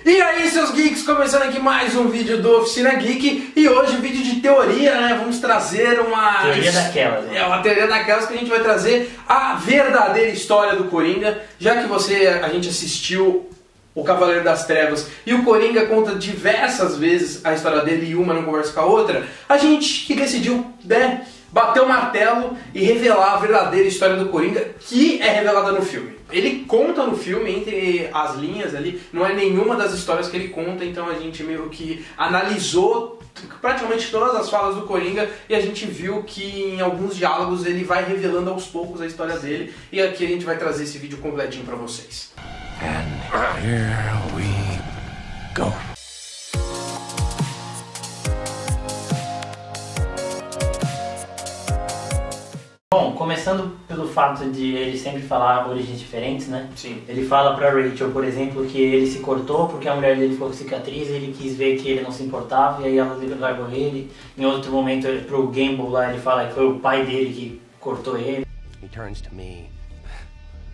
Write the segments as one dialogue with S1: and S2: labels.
S1: E aí, seus geeks, começando aqui mais um vídeo do Oficina Geek. E hoje vídeo de teoria, né? Vamos trazer uma...
S2: Teoria daquelas, né?
S1: É uma teoria daquelas que a gente vai trazer a verdadeira história do Coringa. Já que a gente assistiu o Cavaleiro das Trevas e o Coringa conta diversas vezes a história dele e uma não conversa com a outra, a gente decidiu, né, bater o martelo e revelar a verdadeira história do Coringa, que é revelada no filme. Ele conta no filme, entre as linhas ali, não é nenhuma das histórias que ele conta, então a gente meio que analisou praticamente todas as falas do Coringa e a gente viu que em alguns diálogos ele vai revelando aos poucos a história dele, e aqui a gente vai trazer esse vídeo completinho pra vocês.
S3: And here we go.
S2: Bom, começando pelo fato de ele sempre falar origens diferentes, né?
S1: Sim.
S2: Ele fala pra Rachel, por exemplo, que ele se cortou porque a mulher dele ficou com cicatriz e ele quis ver que ele não se importava e aí ela largou ele. Em outro momento, pro Gamble lá, ele fala que foi o pai dele que cortou ele.
S3: He turns to me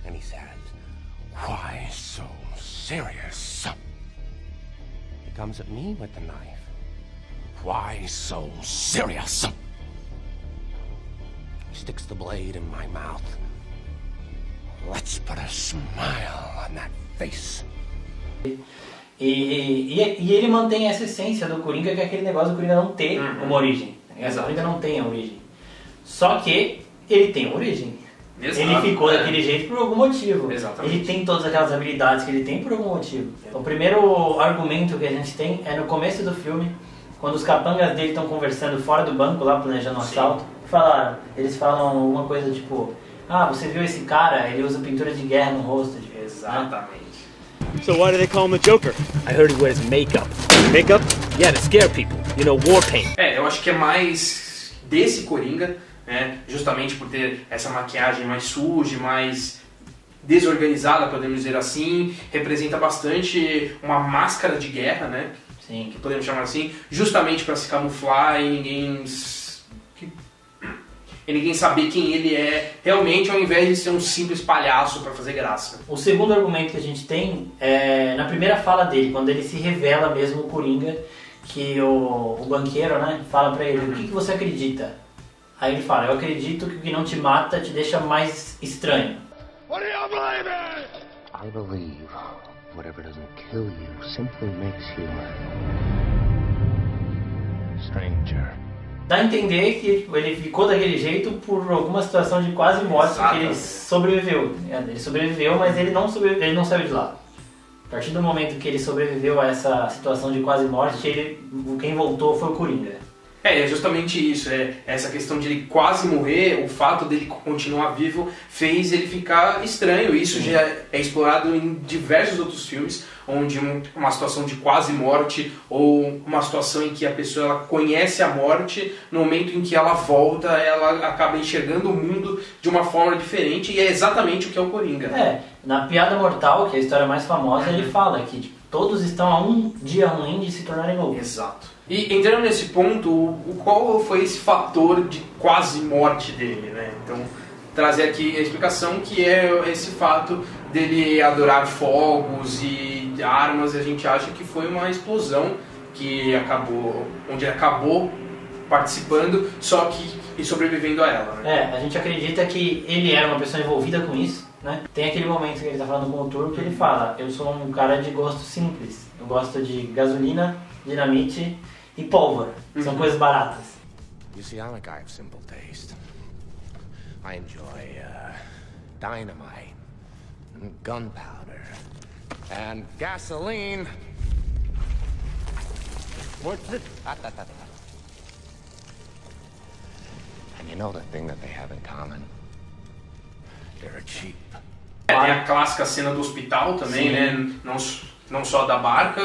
S3: and he says, "Why so serious?" He comes at me with the knife. "Why so serious?" He sticks the blade in my mouth. Let's put a smile on that face.
S2: E ele mantém essa essência do Coringa, que é aquele negócio do Coringa não ter uma origem. O Coringa não tem a origem. Só que ele tem uma origem.
S1: Exato,
S2: ele ficou daquele jeito por algum motivo.
S1: Exatamente.
S2: Ele tem todas aquelas habilidades que ele tem por algum motivo. O primeiro argumento que a gente tem é no começo do filme, quando os capangas dele estão conversando fora do banco, lá planejando um assalto. Eles falam uma coisa tipo, ah, você viu esse cara? Ele usa pintura de guerra no rosto.
S1: Exatamente.
S4: So why do they call him a Joker? I heard he wears makeup. Makeup? Yeah, to scare people. You know, war paint.
S1: Eu acho que é mais desse Coringa, né? Justamente por ter essa maquiagem mais suja, mais desorganizada, podemos dizer assim. Representa bastante uma máscara de guerra, né?
S2: Sim.
S1: Que podemos chamar assim, justamente para se camuflar e ninguém saber quem ele é realmente, ao invés de ser um simples palhaço para fazer graça.
S2: O segundo argumento que a gente tem é na primeira fala dele, quando ele se revela mesmo o Coringa, que o banqueiro, né, fala pra ele, o que você acredita? Aí ele fala, eu acredito que o que não te mata te deixa mais estranho.
S3: What do you believe in? I believe whatever doesn't kill you simply makes you stranger.
S2: Dá a entender que ele ficou daquele jeito por alguma situação de quase morte, que ele sobreviveu. Ele sobreviveu, mas ele não saiu de lá. A partir do momento que ele sobreviveu a essa situação de quase morte, quem voltou foi o Coringa.
S1: É justamente isso, essa questão de ele quase morrer, o fato dele continuar vivo fez ele ficar estranho. Isso já é explorado em diversos outros filmes, onde uma situação de quase morte ou uma situação em que a pessoa ela conhece a morte, no momento em que ela volta, ela acaba enxergando o mundo de uma forma diferente, e é exatamente o que é o Coringa.
S2: Na Piada Mortal, que é a história mais famosa, ele fala que todos estão a um dia ruim de se tornarem loucos.
S1: Exato. E entrando nesse ponto, qual foi esse fator de quase morte dele, né? Então, trazer aqui a explicação, que é esse fato dele adorar fogos e armas, e a gente acha que foi uma explosão onde ele acabou participando, só que e sobrevivendo a ela, né?
S2: A gente acredita que ele era uma pessoa envolvida com isso, né? Tem aquele momento que ele está falando com o Turco que ele fala, eu sou um cara de gosto simples, eu gosto de gasolina, dinamite e pólvora, são coisas baratas.
S3: You see, I'm a guy of simple taste. I enjoy dynamite, and gunpowder, and gasoline. What's it? And you know the thing that they have in common? They're cheap.
S1: Tem a clássica cena do hospital também, né? Não só da barca,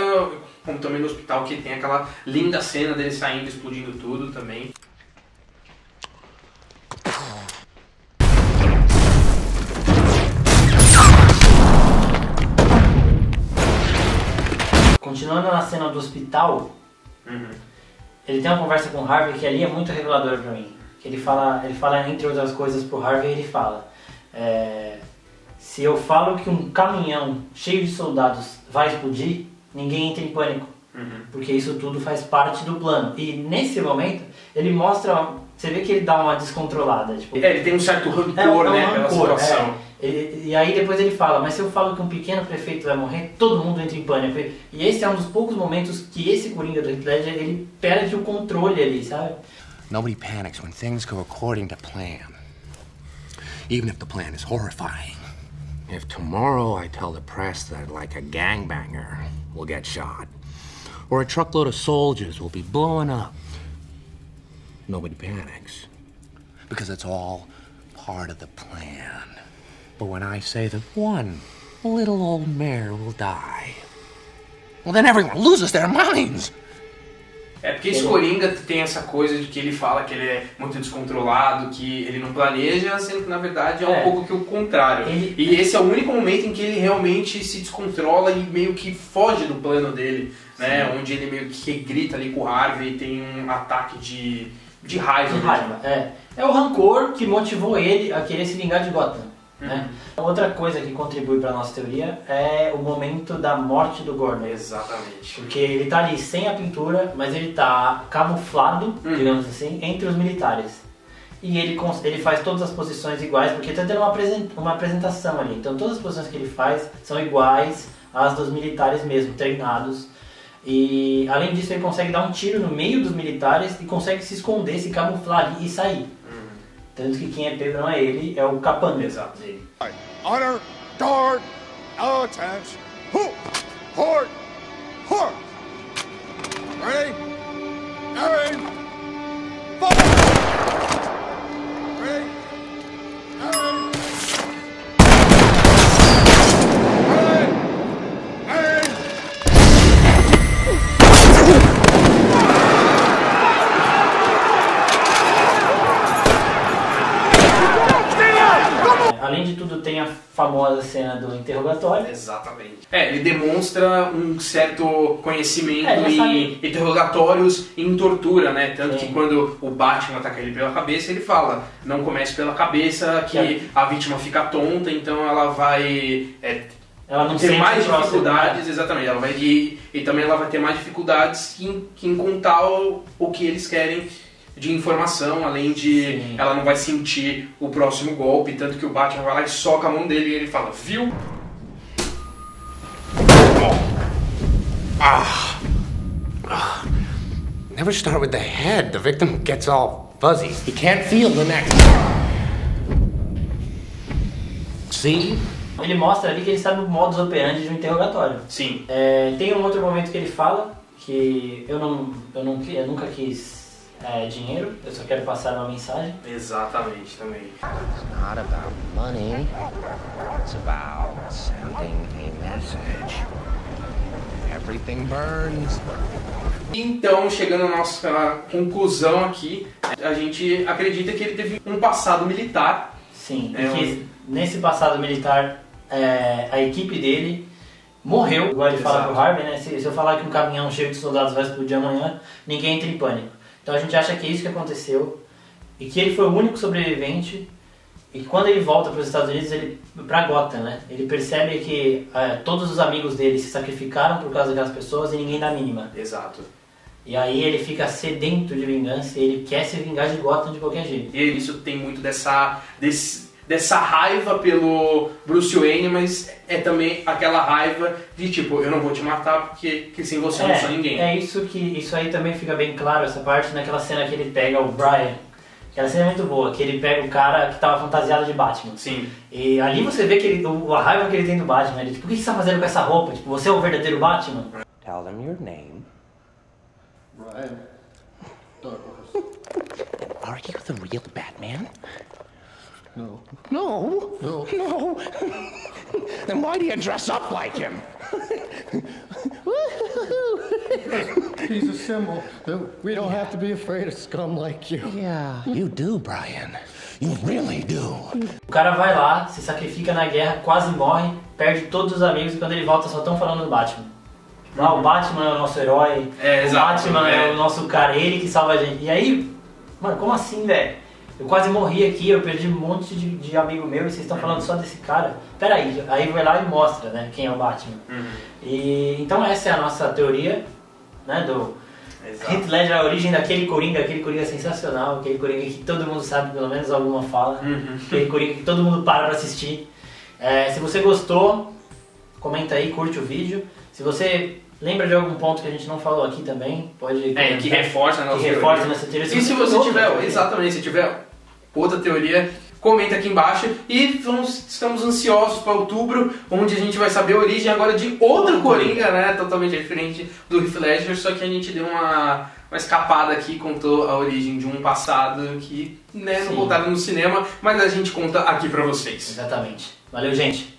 S1: como também no hospital, que tem aquela linda cena dele saindo, explodindo tudo também.
S2: Continuando na cena do hospital, ele tem uma conversa com o Harvey que ali é muito reveladora pra mim. Que ele fala entre outras coisas pro Harvey, ele fala se eu falo que um caminhão cheio de soldados vai explodir, ninguém entra em pânico. Porque isso tudo faz parte do plano. E nesse momento, ele mostra... Você vê que ele dá uma descontrolada. Tipo,
S1: ele tem um certo rancor, né, pela situação.
S2: E aí depois ele fala, mas se eu falo que um pequeno prefeito vai morrer, todo mundo entra em pânico. E esse é um dos poucos momentos que esse Coringa do Heath Ledger, ele perde o controle ali, sabe?
S3: Nobody panics when things go according to plan. Even if the plan is horrifying. If tomorrow I tell the press that, like, a gangbanger will get shot, or a truckload of soldiers will be blowing up, nobody panics. Because it's all part of the plan. But when I say that one little old mare will die, well, then everyone loses their minds.
S1: Porque esse Coringa tem essa coisa de que ele fala que ele é muito descontrolado, que ele não planeja, sendo que na verdade é um pouco que o contrário. E esse é o único momento em que ele realmente se descontrola e meio que foge do plano dele, né? Onde ele meio que grita ali com o Harvey e tem um ataque de raiva.
S2: É o rancor que motivou ele a querer se vingar de Gotham. Né? Outra coisa que contribui para a nossa teoria é o momento da morte do Gordon.
S1: Exatamente.
S2: Porque ele tá ali sem a pintura, mas ele tá camuflado, digamos assim, entre os militares. E ele faz todas as posições iguais, porque tá tendo uma apresentação ali. Então todas as posições que ele faz são iguais às dos militares mesmo, treinados. E além disso ele consegue dar um tiro no meio dos militares e consegue se esconder, se camuflar ali e sair. Tanto que quem é pego não é ele, é o capanga.
S1: Exato. Dele.
S5: Honor, guard, attention, hort, ready, aim, fire, ready, aim,
S2: Além de tudo, tem a famosa cena do interrogatório.
S1: Exatamente. Ele demonstra um certo conhecimento em interrogatórios e em tortura, né? Tanto que quando o Batman ataca ele pela cabeça, ele fala, não comece pela cabeça, que a vítima fica tonta, então ela vai...
S2: ela não
S1: ter mais
S2: dificuldades,
S1: exatamente. Ela vai e também ela vai ter mais dificuldades em contar o que eles querem de informação, além de ela não vai sentir o próximo golpe, tanto que o Batman vai lá e soca a mão dele e ele fala, viu?
S3: Never start with the head. The victim gets all fuzzy. He can't feel the neck. See?
S2: Ele mostra ali que ele sabe o modus operandi de um interrogatório.
S1: Sim.
S2: Tem um outro momento que ele fala que eu nunca quis dinheiro, eu só quero passar uma mensagem.
S1: Exatamente, também.
S3: It's not about money. It's about sending a message. Everything burns.
S1: Então, chegando à nossa conclusão aqui, a gente acredita que ele teve um passado militar.
S2: Sim, e que nesse passado militar a equipe dele morreu, igual ele fala pro Harvey, né? Se eu falar que um caminhão cheio de soldados vai explodir amanhã, ninguém entra em pânico. Então a gente acha que é isso que aconteceu e que ele foi o único sobrevivente e que quando ele volta para os Estados Unidos, pra Gotham, né? Ele percebe que todos os amigos dele se sacrificaram por causa daquelas pessoas e ninguém dá a mínima.
S1: Exato.
S2: E aí ele fica sedento de vingança e ele quer se vingar de Gotham de qualquer jeito.
S1: E isso tem muito dessa raiva pelo Bruce Wayne, mas é também aquela raiva de tipo, eu não vou te matar porque sem você eu não sou ninguém.
S2: Isso aí também fica bem claro, essa parte, naquela cena que ele pega o Brian. Aquela cena é muito boa, que ele pega o cara que tava fantasiado de Batman.
S1: Sim.
S2: E ali você vê que a raiva que ele tem do Batman. Ele tipo, o que você tá fazendo com essa roupa? Tipo, você é o verdadeiro Batman?
S3: Tell them your name.
S5: Brian Douglas.
S3: Are you the real Batman?
S5: No.
S3: No.
S5: No.
S3: No. Then why do you dress up like him?
S5: He's a symbol that we don't have to be afraid of scum like you.
S3: Yeah, you do, Brian. You really do.
S2: O cara vai lá, se sacrifica na guerra, quase morre, perde todos os amigos e quando ele volta só estão falando do Batman. O Batman é o nosso herói, o Batman é o nosso cara, ele que salva a gente. E aí, mano, como assim, velho? eu quase morri aqui, eu perdi um monte de amigo meu e vocês estão falando só desse cara. Peraí, aí vai lá e mostra, né, quem é o Batman. E então essa é a nossa teoria, né, do Heath Ledger, a origem daquele Coringa sensacional, aquele Coringa que todo mundo sabe pelo menos alguma fala, aquele Coringa que todo mundo para pra assistir. Se você gostou, comenta aí, curte o vídeo. Se você lembra de algum ponto que a gente não falou aqui também, pode comentar,
S1: que reforça a nossa
S2: teoria.
S1: E se você tiver, exatamente, se tiver outra teoria, comenta aqui embaixo. E estamos ansiosos para outubro, onde a gente vai saber a origem agora de outro Coringa, né? Totalmente diferente do Heath Ledger, só que a gente deu uma escapada aqui, contou a origem de um passado que, né, não voltaram no cinema, mas a gente conta aqui pra vocês.
S2: Exatamente. Valeu, gente!